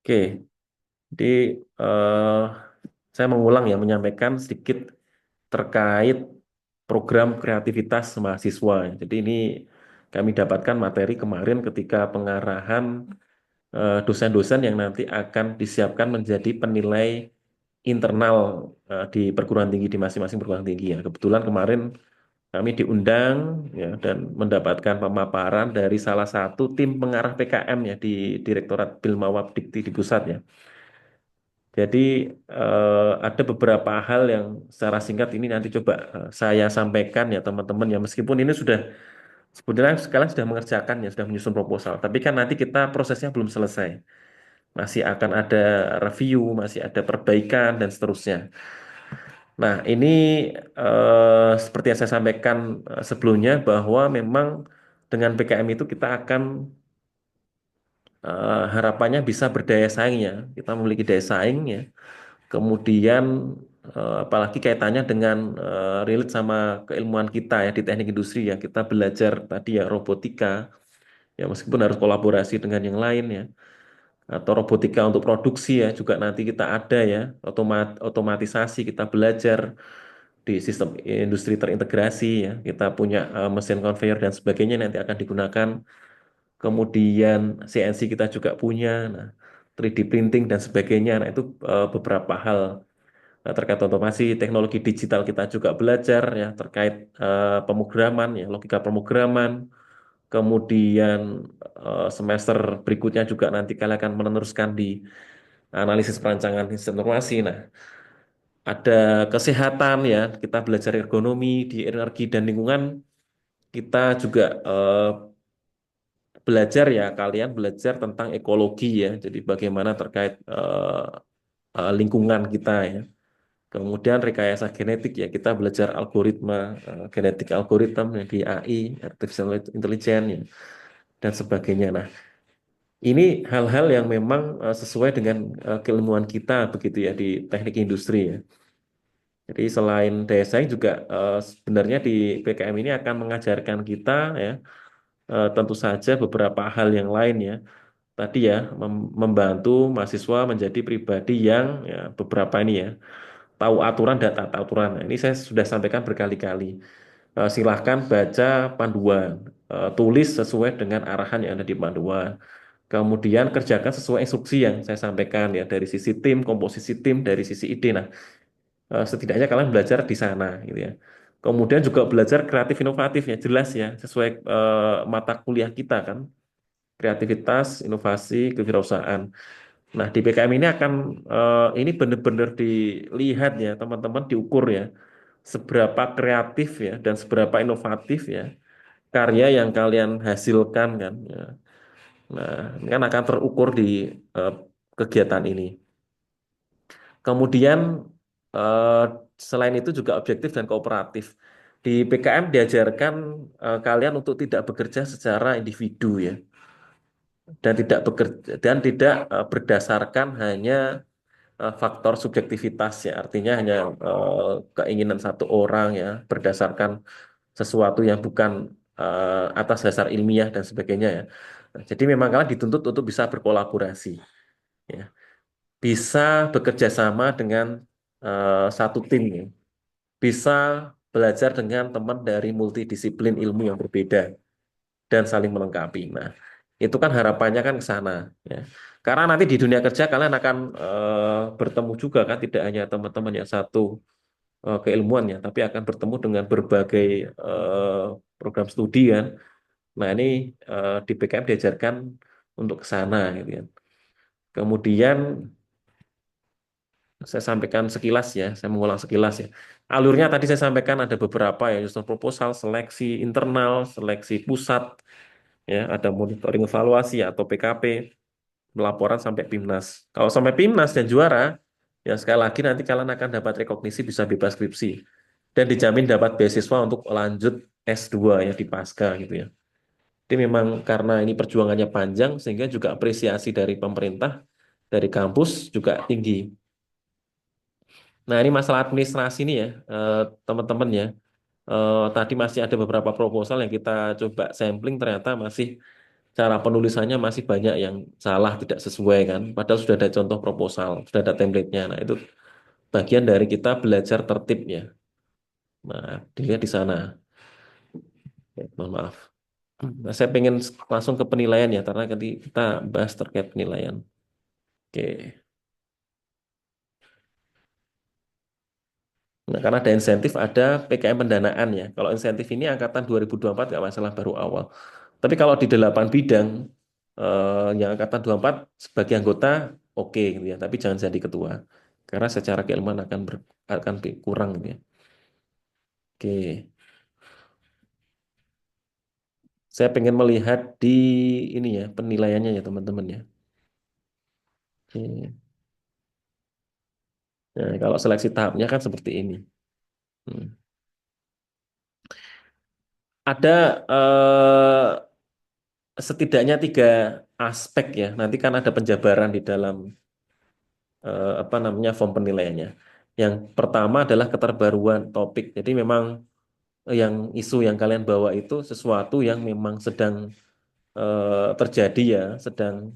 Oke, jadi eh, saya mengulang ya menyampaikan sedikit terkait program kreativitas mahasiswa. Jadi ini kami dapatkan materi kemarin ketika pengarahan dosen-dosen yang nanti akan disiapkan menjadi penilai internal di perguruan tinggi di masing-masing perguruan tinggi ya. Kebetulan kemarin kami diundang ya dan mendapatkan pemaparan dari salah satu tim pengarah PKM ya di Direktorat Bilmawab Dikti di pusat ya. Jadi ada beberapa hal yang secara singkat ini nanti coba saya sampaikan ya teman-teman ya meskipun ini sudah sebenarnya sekarang sudah mengerjakan ya sudah menyusun proposal tapi kan nanti kita prosesnya belum selesai masih akan ada review masih ada perbaikan dan seterusnya. Nah ini seperti yang saya sampaikan sebelumnya bahwa memang dengan PKM itu kita akan harapannya bisa berdaya saing ya kita memiliki daya saing ya. Kemudian apalagi kaitannya dengan relate sama keilmuan kita ya di teknik industri ya. Kita belajar tadi ya robotika ya meskipun harus kolaborasi dengan yang lain ya. Atau robotika untuk produksi ya juga nanti kita ada ya otomatisasi kita belajar di sistem industri terintegrasi ya. Kita punya mesin conveyor dan sebagainya nanti akan digunakan. Kemudian CNC kita juga punya. Nah, 3D printing dan sebagainya. Nah, itu beberapa hal. Nah, terkait otomasi teknologi digital kita juga belajar ya terkait pemrograman ya logika pemrograman. Kemudian semester berikutnya juga nanti kalian akan meneruskan di analisis perancangan sistem informasi. Nah, ada kesehatan ya kita belajar ergonomi di energi dan lingkungan. Kita juga belajar ya kalian belajar tentang ekologi ya. Jadi bagaimana terkait lingkungan kita ya. Kemudian rekayasa genetik ya kita belajar algoritma genetik algoritma ya, di AI, artificial intelligence ya, dan sebagainya. Nah, ini hal-hal yang memang sesuai dengan keilmuan kita begitu ya di teknik industri ya. Jadi selain daya saing juga sebenarnya di PKM ini akan mengajarkan kita ya tentu saja beberapa hal yang lain ya. Tadi ya membantu mahasiswa menjadi pribadi yang ya beberapa ini ya tahu aturan dan tata aturan. Nah, ini saya sudah sampaikan berkali-kali. Silahkan baca panduan, tulis sesuai dengan arahan yang ada di panduan. Kemudian kerjakan sesuai instruksi yang saya sampaikan ya dari sisi tim, komposisi tim, dari sisi ide. Nah, setidaknya kalian belajar di sana gitu ya. Kemudian juga belajar kreatif inovatif ya jelas ya sesuai mata kuliah kita kan kreativitas, inovasi, kewirausahaan. Nah, di PKM ini akan ini benar-benar dilihat ya, teman-teman diukur ya, seberapa kreatif ya dan seberapa inovatif ya karya yang kalian hasilkan kan. Ya. Nah, ini kan akan terukur di eh, kegiatan ini. Kemudian eh, selain itu juga objektif dan kooperatif. Di PKM diajarkan kalian untuk tidak bekerja secara individu ya dan tidak bekerja dan tidak berdasarkan hanya faktor subjektivitas ya artinya hanya keinginan satu orang ya berdasarkan sesuatu yang bukan atas dasar ilmiah dan sebagainya ya. Nah, jadi memang kalian dituntut untuk bisa berkolaborasi ya bisa bekerja sama dengan satu tim ya bisa belajar dengan teman dari multidisiplin ilmu yang berbeda dan saling melengkapi. Nah, itu kan harapannya kan ke sana ya. Karena nanti di dunia kerja kalian akan bertemu juga kan tidak hanya teman-teman yang satu keilmuan ya, tapi akan bertemu dengan berbagai eh, program studi kan. Nah, ini di PKM diajarkan untuk ke sana gitu ya. Kemudian saya sampaikan sekilas ya, saya mengulang sekilas ya. Alurnya tadi saya sampaikan ada beberapa ya, nyusun proposal, seleksi internal, seleksi pusat, ya, ada monitoring evaluasi atau PKP, laporan sampai PIMNAS. Kalau sampai PIMNAS dan juara, ya sekali lagi nanti kalian akan dapat rekognisi bisa bebas skripsi dan dijamin dapat beasiswa untuk lanjut S2 ya di pasca gitu ya. Jadi memang karena ini perjuangannya panjang sehingga juga apresiasi dari pemerintah dari kampus juga tinggi. Nah, ini masalah administrasi nih ya, teman-teman ya. Tadi masih ada beberapa proposal yang kita coba sampling ternyata masih cara penulisannya masih banyak yang salah, tidak sesuai kan. Padahal sudah ada contoh proposal, sudah ada template-nya. Nah, itu bagian dari kita belajar tertibnya. Nah, dilihat di sana. Ya, mohon maaf. Nah, saya pengen langsung ke penilaian ya, karena nanti kita bahas terkait penilaian. Oke. Nah, karena ada insentif, ada PKM pendanaan ya. Kalau insentif ini angkatan 2024 nggak masalah, baru awal. Tapi kalau di 8 bidang, yang angkatan 24 sebagai anggota, oke gitu ya. Tapi jangan jadi ketua. Karena secara keilmuan akan kurang gitu ya. Oke. Saya pengen melihat di ini ya, penilaiannya ya teman-teman ya. Oke. Nah, kalau seleksi tahapnya kan seperti ini. Hmm. Ada setidaknya 3 aspek ya. Nanti kan ada penjabaran di dalam apa namanya form penilaiannya. Yang pertama adalah keterbaruan topik. Jadi memang yang isu yang kalian bawa itu sesuatu yang memang sedang terjadi ya, sedang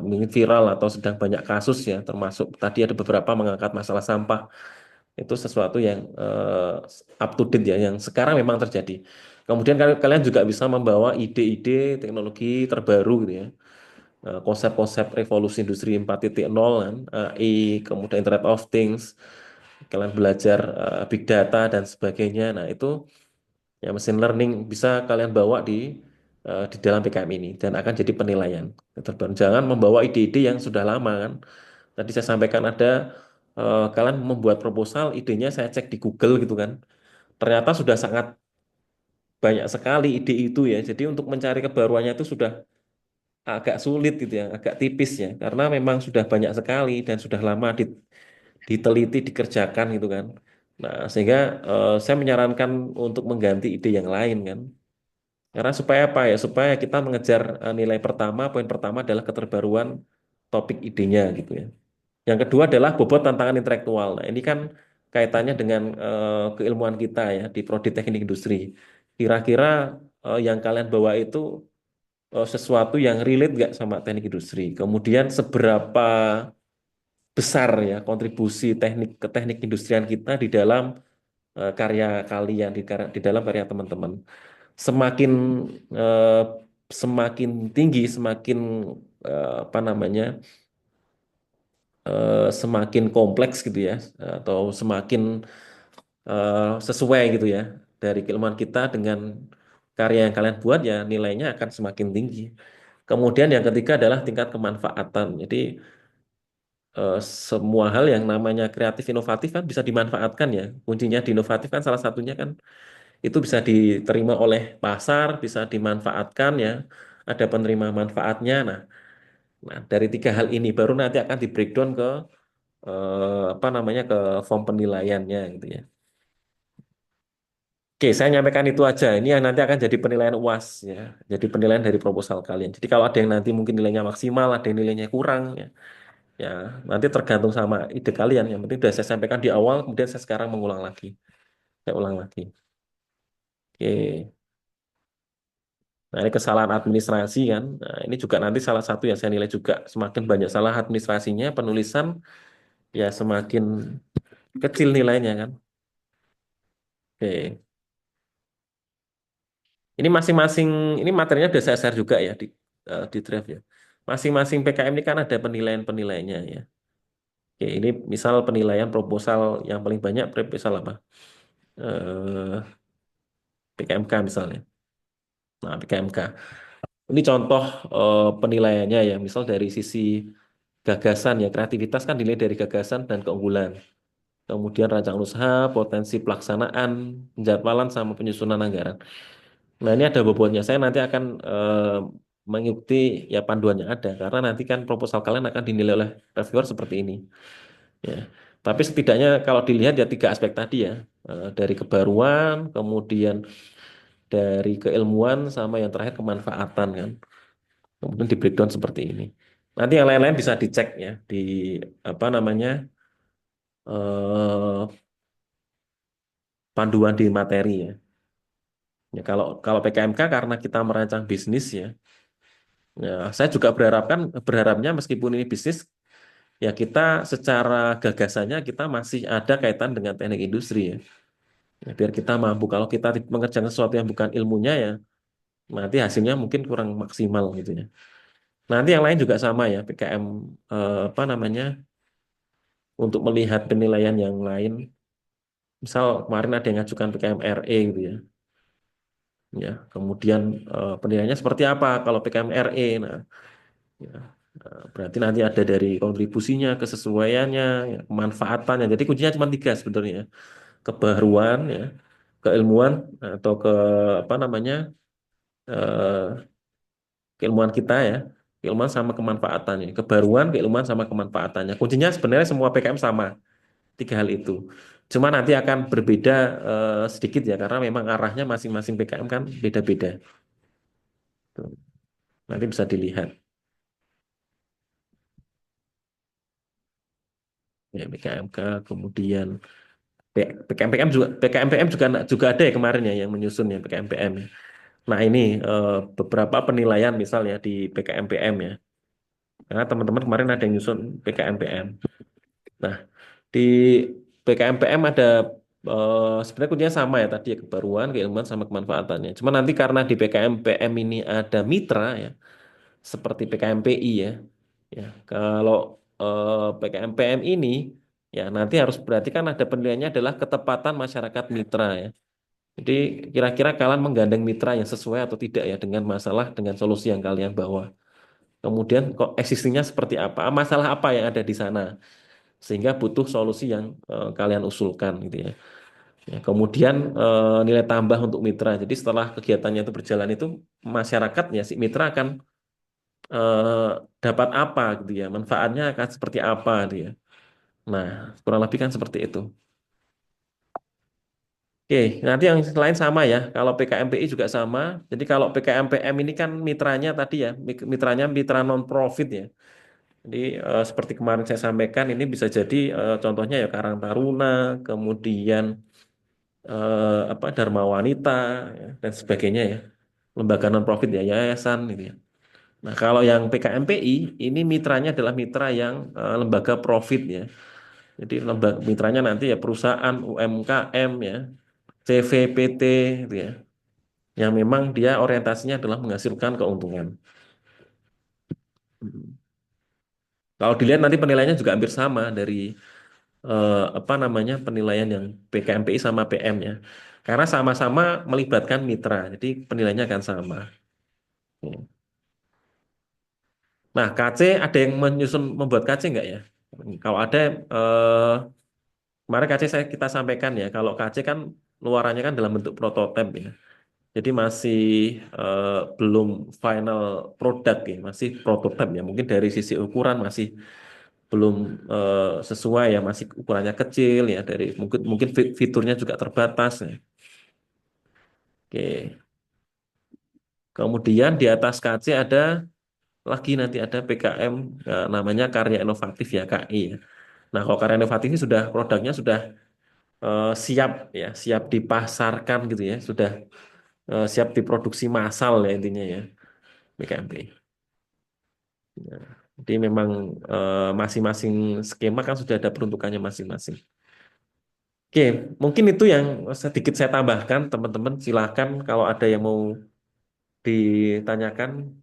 mungkin viral atau sedang banyak kasus ya. Termasuk tadi ada beberapa mengangkat masalah sampah. Itu sesuatu yang up to date ya, yang sekarang memang terjadi. Kemudian kalian juga bisa membawa ide-ide teknologi terbaru gitu ya. Konsep-konsep revolusi industri 4.0 kan, AI, kemudian Internet of Things, kalian belajar big data dan sebagainya. Nah, itu ya machine learning bisa kalian bawa di dalam PKM ini dan akan jadi penilaian. Terbaru. Jangan membawa ide-ide yang sudah lama kan. Tadi saya sampaikan ada kalian membuat proposal, idenya saya cek di Google gitu kan. Ternyata sudah sangat banyak sekali ide itu ya. Jadi untuk mencari kebaruannya itu sudah agak sulit gitu ya, agak tipis ya, karena memang sudah banyak sekali dan sudah lama diteliti, dikerjakan gitu kan. Nah, sehingga saya menyarankan untuk mengganti ide yang lain kan. Karena supaya apa ya? Supaya kita mengejar nilai pertama, poin pertama adalah keterbaruan topik idenya gitu ya. Yang kedua adalah bobot tantangan intelektual. Nah, ini kan kaitannya dengan keilmuan kita ya di Prodi Teknik Industri. Kira-kira yang kalian bawa itu sesuatu yang relate nggak sama teknik industri. Kemudian seberapa besar ya kontribusi ke teknik industrian kita di dalam karya kalian, di dalam karya teman-teman. Semakin eh, semakin tinggi, semakin apa namanya, semakin kompleks gitu ya, atau semakin sesuai gitu ya dari keilmuan kita dengan karya yang kalian buat ya nilainya akan semakin tinggi. Kemudian yang ketiga adalah tingkat kemanfaatan. Jadi eh, semua hal yang namanya kreatif inovatif kan bisa dimanfaatkan ya. Kuncinya di inovatif kan salah satunya kan itu bisa diterima oleh pasar, bisa dimanfaatkan ya. Ada penerima manfaatnya. Nah, dari 3 hal ini baru nanti akan di breakdown ke apa namanya ke form penilaiannya gitu ya. Oke, saya nyampaikan itu aja. Ini yang nanti akan jadi penilaian UAS ya. Jadi penilaian dari proposal kalian. Jadi kalau ada yang nanti mungkin nilainya maksimal, ada yang nilainya kurang ya. Ya, nanti tergantung sama ide kalian. Yang penting sudah saya sampaikan di awal, kemudian saya sekarang mengulang lagi. Saya ulang lagi. Oke. Nah, ini kesalahan administrasi kan. Nah, ini juga nanti salah satu yang saya nilai juga. Semakin banyak salah administrasinya, penulisan ya semakin kecil nilainya kan. Oke. Ini masing-masing, ini materinya sudah saya share juga ya di draft ya. Masing-masing PKM ini kan ada penilaian-penilaiannya ya. Oke, ini misal penilaian proposal yang paling banyak proposal apa? Eh, PKMK misalnya. Nah, PKMK. Ini contoh penilaiannya ya. Misal dari sisi gagasan ya, kreativitas kan dinilai dari gagasan dan keunggulan. Kemudian rancangan usaha, potensi pelaksanaan, penjadwalan sama penyusunan anggaran. Nah, ini ada bobotnya. Saya nanti akan mengikuti ya panduan yang ada karena nanti kan proposal kalian akan dinilai oleh reviewer seperti ini. Ya. Tapi setidaknya kalau dilihat ya 3 aspek tadi ya. Dari kebaruan, kemudian dari keilmuan sama yang terakhir kemanfaatan kan. Kemudian di breakdown seperti ini. Nanti yang lain-lain bisa dicek ya di apa namanya eh, panduan di materi ya. Ya kalau kalau PKMK karena kita merancang bisnis ya, Ya, saya juga berharapnya meskipun ini bisnis, ya kita secara gagasannya kita masih ada kaitan dengan teknik industri ya. Ya, biar kita mampu kalau kita mengerjakan sesuatu yang bukan ilmunya ya, nanti hasilnya mungkin kurang maksimal gitu ya. Nanti yang lain juga sama ya, PKM apa namanya untuk melihat penilaian yang lain. Misal kemarin ada yang ngajukan PKM RE gitu ya. Ya, kemudian penilaiannya seperti apa kalau PKM RE? Nah, ya, berarti nanti ada dari kontribusinya, kesesuaiannya, ya, kemanfaatannya. Jadi kuncinya cuma tiga sebenarnya, kebaruan, ya, keilmuan atau ke apa namanya eh, keilmuan kita ya, keilmuan sama kemanfaatannya, kebaruan, keilmuan sama kemanfaatannya. Kuncinya sebenarnya semua PKM sama, tiga hal itu. Cuma nanti akan berbeda sedikit ya, karena memang arahnya masing-masing PKM kan beda-beda. Tuh. Nanti bisa dilihat. Ya, PKMK, kemudian PKMPM juga PKMPM juga ada ya kemarin ya yang menyusun ya PKMPM ya. Nah ini beberapa penilaian misalnya di PKMPM ya. Karena teman-teman kemarin ada yang nyusun PKMPM. Nah di PKMPM ada sebenarnya kuncinya sama ya tadi ya kebaruan, keilmuan sama kemanfaatannya. Cuma nanti karena di PKMPM ini ada mitra ya seperti PKMPI ya. Ya, kalau PKMPM ini ya nanti harus berarti kan ada penilaiannya adalah ketepatan masyarakat mitra ya. Jadi kira-kira kalian menggandeng mitra yang sesuai atau tidak ya dengan masalah dengan solusi yang kalian bawa. Kemudian kok existingnya seperti apa? Masalah apa yang ada di sana sehingga butuh solusi yang kalian usulkan gitu ya. Ya, kemudian nilai tambah untuk mitra. Jadi setelah kegiatannya itu berjalan itu masyarakat ya si mitra akan eh, dapat apa gitu ya, manfaatnya akan seperti apa dia. Nah, kurang lebih kan seperti itu. Oke, nanti yang lain sama ya. Kalau PKMPI juga sama. Jadi kalau PKMPM ini kan mitranya tadi ya, mitranya mitra non profit ya. Jadi seperti kemarin saya sampaikan ini bisa jadi contohnya ya Karang Taruna, kemudian apa Dharma Wanita ya, dan sebagainya ya. Lembaga non profit ya, yayasan gitu ya. Nah, kalau yang PKMPI ini mitranya adalah mitra yang lembaga profit ya. Jadi lembaga mitranya nanti ya perusahaan UMKM ya, CVPT gitu ya. Yang memang dia orientasinya adalah menghasilkan keuntungan. Hmm. Kalau dilihat nanti penilaiannya juga hampir sama dari apa namanya penilaian yang PKMPI sama PM ya. Karena sama-sama melibatkan mitra, jadi penilaiannya akan sama. Hmm. Nah, KC ada yang menyusun membuat KC nggak ya? Kalau ada, kemarin KC kita sampaikan ya, kalau KC kan luarannya kan dalam bentuk prototipe ya. Jadi masih belum final product ya, masih prototipe ya. Mungkin dari sisi ukuran masih belum sesuai ya, masih ukurannya kecil ya. Dari mungkin mungkin fiturnya juga terbatas ya. Oke. Kemudian di atas KC ada lagi nanti ada PKM namanya karya inovatif ya KI ya. Nah, kalau karya inovatif ini sudah produknya sudah siap ya, siap dipasarkan gitu ya, sudah siap diproduksi massal ya intinya ya BKMP. Ya. Jadi memang masing-masing skema kan sudah ada peruntukannya masing-masing. Oke, mungkin itu yang sedikit saya tambahkan, teman-teman. Silakan kalau ada yang mau ditanyakan.